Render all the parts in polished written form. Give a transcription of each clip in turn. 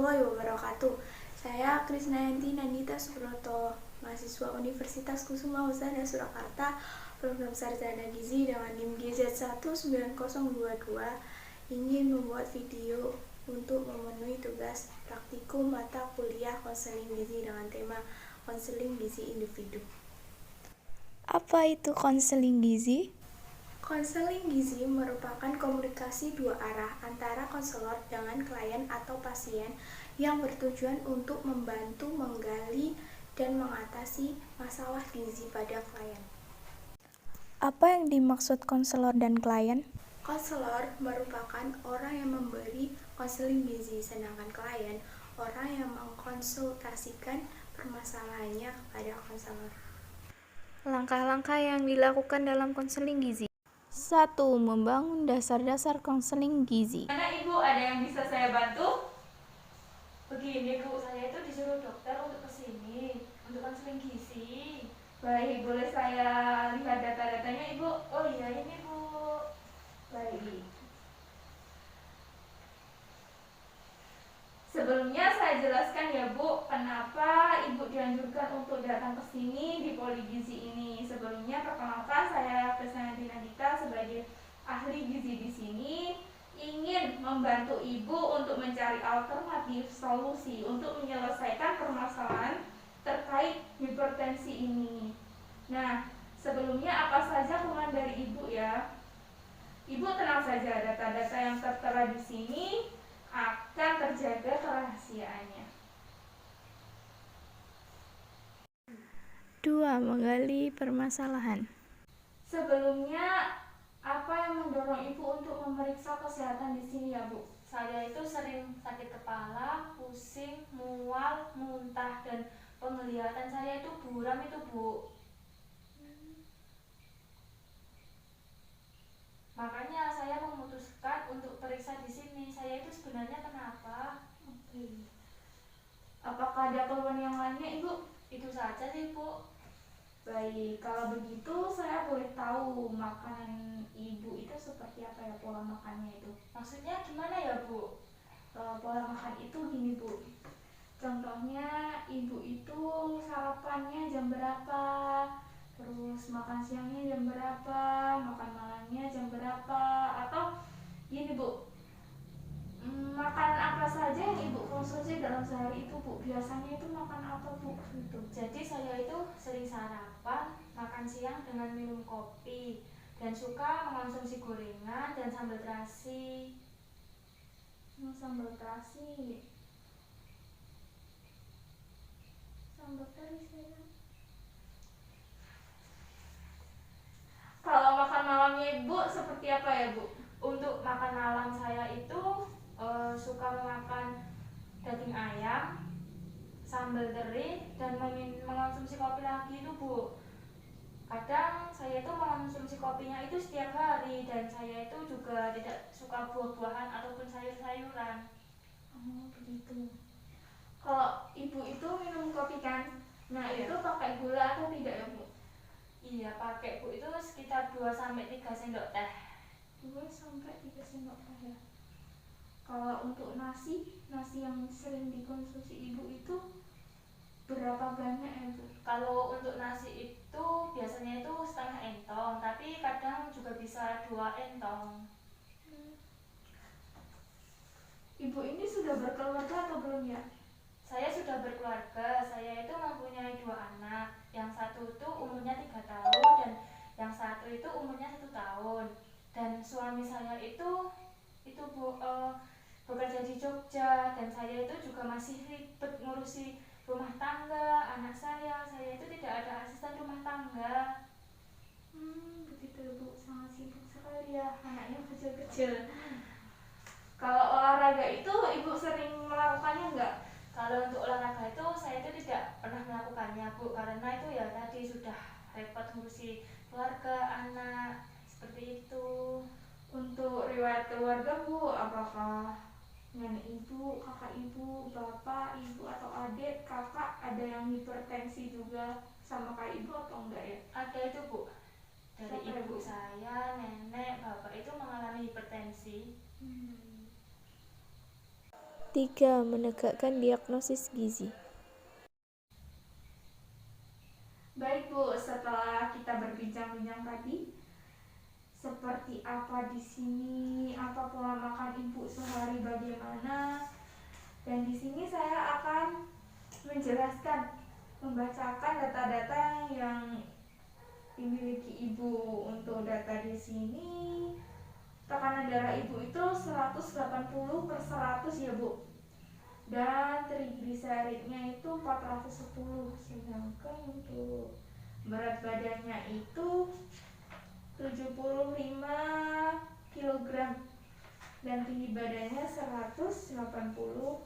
warahmatullahi wabarakatuh. Saya Krisnayanti Nandita Subroto, mahasiswa Universitas Kusuma Husada Surakarta, program Sarjana Gizi dengan NIM GZ19022, ingin membuat video untuk memenuhi tugas praktikum mata kuliah konseling gizi dengan tema konseling gizi individu. Apa itu konseling gizi? Konseling gizi merupakan komunikasi dua arah antara konselor dengan klien atau pasien yang bertujuan untuk membantu menggali dan mengatasi masalah gizi pada klien. Apa yang dimaksud konselor dan klien? Konselor merupakan orang yang memberi konseling gizi, sedangkan klien orang yang mengkonsultasikan permasalahannya kepada konselor. Langkah-langkah yang dilakukan dalam konseling gizi. 1. Membangun dasar-dasar konseling gizi. Mana Ibu, ada yang bisa saya bantu? Begini Bu, saya itu disuruh dokter untuk kesini, untuk konseling gizi. Baik, boleh saya lihat data-datanya Ibu? Oh iya ini Bu. Baik. Sebelumnya saya jelaskan ya Bu, kenapa Ibu dianjurkan untuk datang ke sini di Poli Gizi ini. Sebelumnya perkenalkan, saya Krisnayanti Nandita sebagai ahli gizi di sini, ingin membantu Ibu untuk mencari alternatif solusi untuk menyelesaikan permasalahan terkait hipertensi ini. Nah, sebelumnya apa saja keluhan dari Ibu ya? Ibu tenang saja, data-data yang tertera di sini akan terjaga kerahasiaannya. 2. Menggali permasalahan. Sebelumnya, apa yang mendorong Ibu untuk memeriksa kesehatan di sini ya Bu? Saya itu sering sakit kepala, pusing, mual, muntah, dan penglihatan saya itu buram itu Bu. Makanya saya memutuskan untuk periksa di sini. Saya itu sebenarnya kenapa? Apakah ada keluhan yang lainnya Ibu? Itu saja sih Bu. Baik, kalau begitu saya boleh tahu makanan Ibu itu seperti apa ya, pola makannya itu? Maksudnya gimana ya Bu? Pola makan itu gini Bu. Contohnya Ibu itu sarapannya jam berapa? Terus makan siangnya jam berapa? Makan malamnya jam berapa? Atau gini Bu, makanan apa saja yang Ibu konsumsi dalam sehari itu Bu? Biasanya itu makan apa Bu? Gitu. Jadi saya itu sering sarapan, makan siang dengan minum kopi, dan suka mengonsumsi gorengan dan sambal terasi. Sambal terasi. Sambal terasi. Kalau makan malamnya Ibu seperti apa ya Bu? Untuk makan malam saya itu suka makan daging ayam, sambal teri, dan mengonsumsi kopi lagi itu Bu. Kadang saya itu mengonsumsi kopinya itu setiap hari, dan saya itu juga tidak suka buah-buahan ataupun sayur-sayuran. Oh begitu. Kalau Ibu itu minum kopi kan? Nah itu pakai gula atau tidak ya Bu? Iya pakai Bu, itu sekitar 2-3 sendok teh. 2-3 sendok teh ya. Kalau untuk nasi yang sering dikonsumsi Ibu itu berapa banyak ya Bu? Kalau untuk nasi itu biasanya itu setengah entong, tapi kadang juga bisa 2 entong. Ibu ini sudah berkeluarga atau belum ya? Saya sudah berkeluarga, saya itu mempunyai 2 anak. Yang satu itu umurnya 3 tahun dan yang satu itu umurnya 1 tahun. Dan suami saya itu Bu, bekerja di Jogja, dan saya itu juga masih ribet ngurusi rumah tangga, anak saya itu tidak ada asisten rumah tangga. Begitu Bu, sangat sibuk sekali ya, anaknya kecil-kecil. Kalau olahraga itu Ibu sering melakukannya enggak? Kalau untuk olahraga itu saya itu tidak pernah melakukannya Bu, karena itu ya tadi sudah repot ngurusi keluarga, anak, seperti itu. Untuk riwayat keluarga Bu, apakah nenek Ibu, kakak Ibu, bapak, Ibu atau adik, kakak ada yang hipertensi juga sama kayak Ibu atau enggak ya? Ada itu Bu. Dari ibu saya, nenek, bapak itu mengalami hipertensi. 3. Menegakkan diagnosis gizi. Baik Bu, setelah kita berbincang-bincang tadi, seperti apa di sini, apa pola makan Ibu sehari bagaimana, dan di sini saya akan menjelaskan, membacakan data-data yang dimiliki Ibu. Untuk data di sini, tekanan darah Ibu itu 180/100 ya Bu, dan trigliseridnya itu 410, sedangkan untuk berat badannya itu 75 kg dan tinggi badannya 180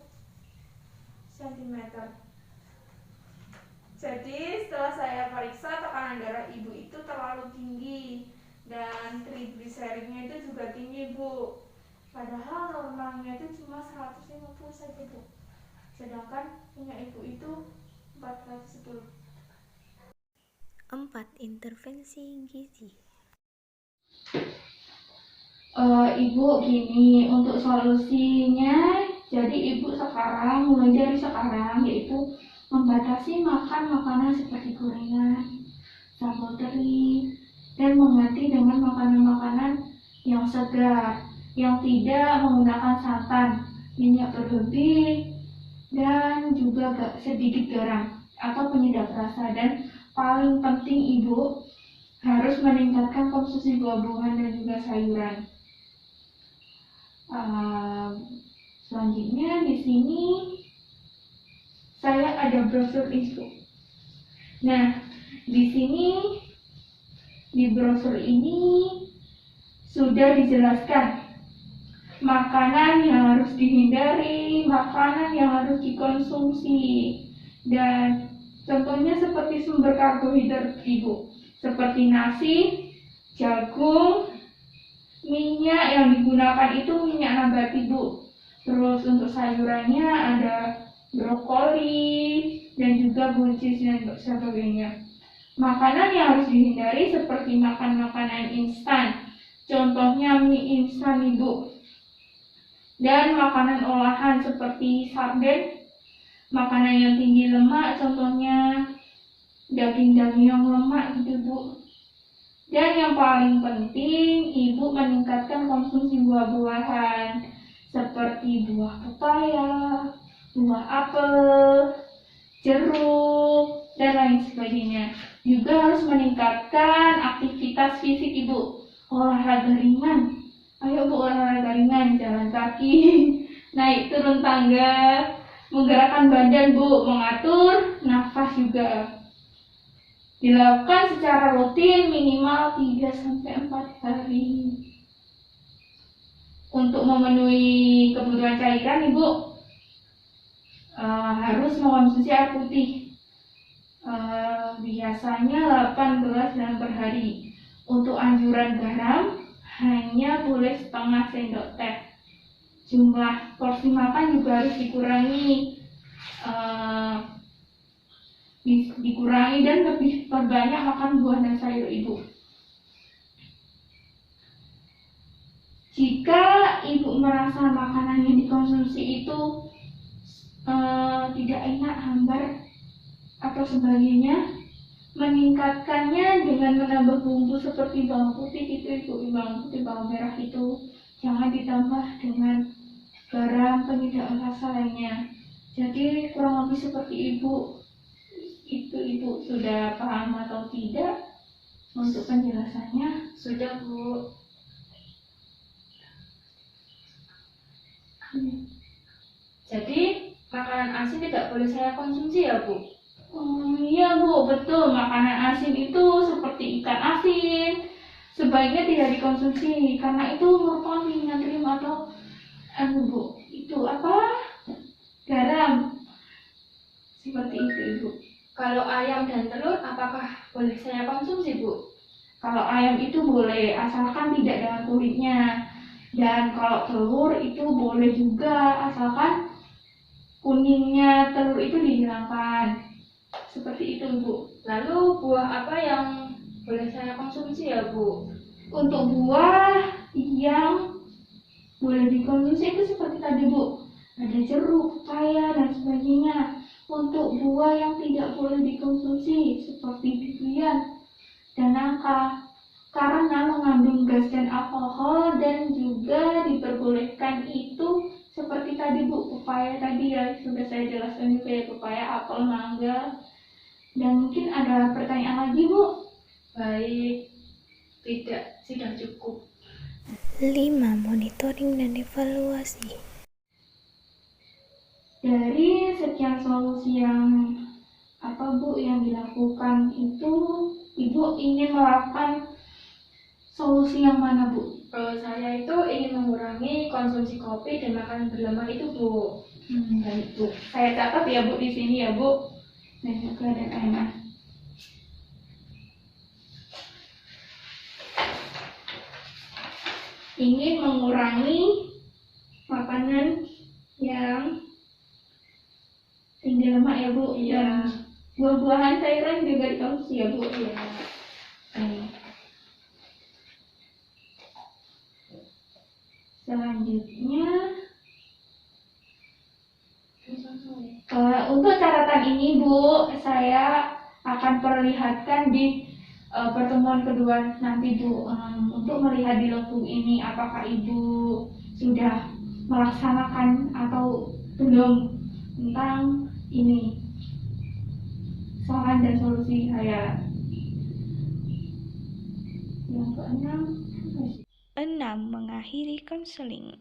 cm. Jadi setelah saya periksa, tekanan darah Ibu itu terlalu tinggi dan trigliseridnya itu juga tinggi Bu, padahal normalnya itu cuma 150 saja Bu, sedangkan punya Ibu itu 410. 4. Intervensi gizi. Ibu gini, untuk solusinya, jadi Ibu sekarang, mulai dari sekarang, yaitu membatasi makan makanan seperti gorengan, sambal teri, dan mengganti dengan makanan-makanan yang segar, yang tidak menggunakan santan, minyak berlebih, dan juga sedikit garam atau penyedap rasa. Dan paling penting Ibu harus meningkatkan konsumsi buah-buahan dan juga sayuran. Selanjutnya di sini saya ada brosur info. Nah, di sini di brosur ini sudah dijelaskan makanan yang harus dihindari, makanan yang harus dikonsumsi, dan contohnya seperti sumber karbohidrat Ibu, seperti nasi, jagung, minyak yang digunakan itu minyak nabati Bu. Terus untuk sayurannya ada brokoli dan juga buncis dan sebagainya. Makanan yang harus dihindari seperti makan makanan instan, contohnya mie instan Ibu. Dan makanan olahan seperti sarden, makanan yang tinggi lemak, contohnya daging-daging yang lemak gitu Bu. Dan yang paling penting, Ibu meningkatkan konsumsi buah-buahan seperti buah pepaya, buah apel, jeruk, dan lain sebagainya. Juga harus meningkatkan aktivitas fisik Ibu, olahraga ringan. Ayo Bu, olahraga ringan, jalan kaki, naik turun tangga, menggerakkan badan Bu, mengatur nafas juga. Dilakukan secara rutin minimal 3-4 hari. Untuk memenuhi kebutuhan cairan Ibu harus mengonsumsi air putih, biasanya 8 gelas dalam per hari. Untuk anjuran garam hanya boleh setengah sendok teh. Jumlah porsi makan juga harus dikurangi dan lebih perbanyak makan buah dan sayur Ibu. Jika Ibu merasa makanan yang dikonsumsi itu tidak enak, hambar atau sebagainya, meningkatkannya dengan menambah bumbu seperti bawang putih itu Ibu, bawang putih, bawang merah itu jangan ditambah dengan garam, penyedap rasa lainnya. Jadi kurang lebih seperti Ibu. Itu Ibu sudah paham atau tidak untuk penjelasannya? Sudah Bu. Jadi makanan asin tidak boleh saya konsumsi ya Bu? Iya Bu, betul. Makanan asin itu seperti ikan asin sebaiknya tidak dikonsumsi karena itu merupakan natrium atau Bu, itu apa? Garam. Seperti itu Ibu. Kalau ayam dan telur apakah boleh saya konsumsi Bu? Kalau ayam itu boleh asalkan tidak dengan kulitnya. Dan kalau telur itu boleh juga asalkan kuningnya telur itu dihilangkan. Seperti itu Bu. Lalu buah apa yang boleh saya konsumsi ya Bu? Untuk buah yang boleh dikonsumsi itu seperti tadi Bu, ada jeruk, pepaya, dan sebagainya. Untuk buah yang tidak boleh dikonsumsi seperti durian dan nangka karena mengandung gas dan alkohol, dan juga diperbolehkan itu seperti tadi Bu, pepaya tadi ya sudah saya jelaskan juga ya, pepaya, apel, mangga. Dan mungkin ada pertanyaan lagi Bu? Baik, tidak, sudah cukup. 5. Monitoring dan evaluasi. Dari sekian solusi yang Bu yang dilakukan itu, Ibu ingin melakukan solusi yang mana Bu? Saya itu ingin mengurangi konsumsi kopi dan makanan berlemak itu Bu. Baik Bu, saya catat ya Bu di sini ya Bu, dan juga ada enak. Ingin mengurangi makanan yang tinggi lemak ya Bu. Iya. Dan buah-buahan sayuran juga dikonsumsi ya Bu. Iya. Selanjutnya, untuk catatan ini Bu, saya akan perlihatkan di pertemuan kedua nanti Bu, untuk melihat di logbook ini apakah Ibu sudah melaksanakan atau belum tentang ini saran dan solusi saya. Yang keenam, 6. Mengakhiri konseling.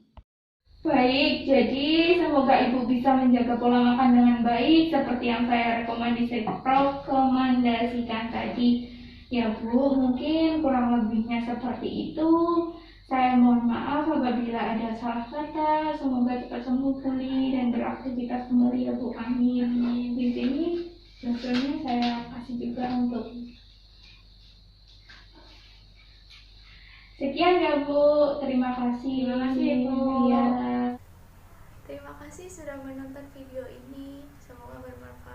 baik, jadi semoga Ibu bisa menjaga pola makan dengan baik seperti yang saya rekomendasikan tadi. Ya Bu, mungkin kurang lebihnya seperti itu. Saya mohon maaf apabila ada salah kata. Semoga cepat sembuh pulih dan beraktivitas kembali ya Bu. Amin. Di sini brosurnya saya kasih juga untuk. Sekian ya Bu, terima kasih. Terima kasih, Bu. Ya. Terima kasih sudah menonton video ini. Semoga bermanfaat.